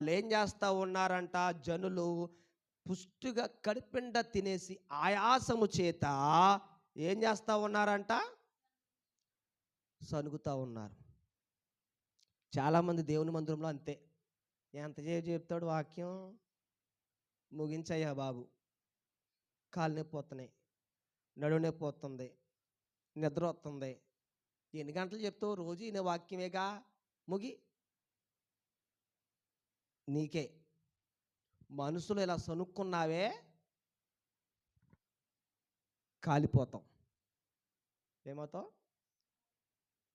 ఏం చేస్తా ఉన్నారంట జనులు, పుష్టిగా కడుపునిండా తినేసి ఆయాసము చేత ఏం చేస్తా ఉన్నారంట? సణుగుతా ఉన్నారు. చాలామంది దేవుని మందిరంలో అంతే. ఎంతసేపు చెప్తాడు వాక్యం? ముగించయ్యా బాబు. కాళ్ళు నొప్పి వస్తున్నాయి, నడుము నొప్పి వస్తుంది, నిద్ర వస్తుంది. ఎన్ని గంటలు చెప్తావు? రోజు ఈయన వాక్యమేగా. ముగి. నీకే మనుషులు ఇలా సనుక్కున్నావే, కాలిపోతాం. ఏమవుతావు?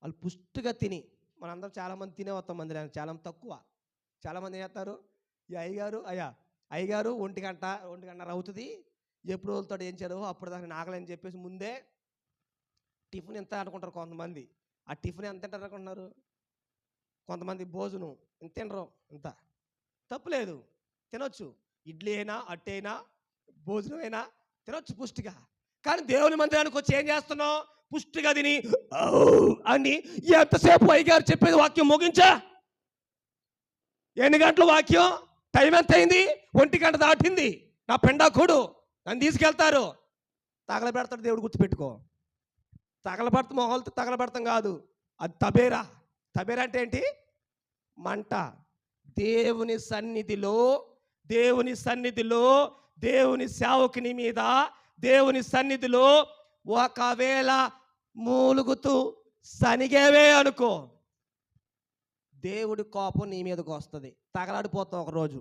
వాళ్ళు పుష్టిగా తిని, మనందరం చాలామంది తినే వస్తాం మందిరానికి, చాలా తక్కువ. చాలామంది ఏం చేస్తారు? ఈ అయ్యగారు 1:00 అవుతుంది, ఎప్పుడు వదులుతాడు ఏం చేయరు, అప్పుడు దాన్ని నాగలని చెప్పేసి ముందే టిఫిన్ ఎంత అనుకుంటారు కొంతమంది. ఆ టిఫిన్ ఎంత తింటారు అనుకుంటున్నారు? కొంతమంది భోజనం ఎంత తినరు. ఇంత తప్పులేదు, తినొచ్చు. ఇడ్లీ అయినా, అట్టు అయినా, భోజనం అయినా తినొచ్చు పుష్టిగా. కానీ దేవుని మందిరానికి వచ్చి ఏం చేస్తున్నావు? పుష్టిగా తిని అని ఎంతసేపు అయ్యగారు చెప్పేది వాక్యం ముగించా? ఎన్ని గంటల వాక్యం? టైం ఎంత అయింది? 1:00 దాటింది. నా పెండాకుడు నన్ను తీసుకెళ్తారు. తగలబెడతాడు దేవుడు, గుర్తుపెట్టుకో. తగలబెడతాం, మొహలతో తగలబెడతాం కాదు, అది తబేరా. తబేరా అంటే ఏంటి? మంట. దేవుని సన్నిధిలో దేవుని సేవకుని మీద, దేవుని సన్నిధిలో ఒకవేళ మూలుగుతూ సనిగేవే అనుకో, దేవుడి కోపం నీ మీదకి వస్తుంది, తగలాడిపోతావు ఒకరోజు.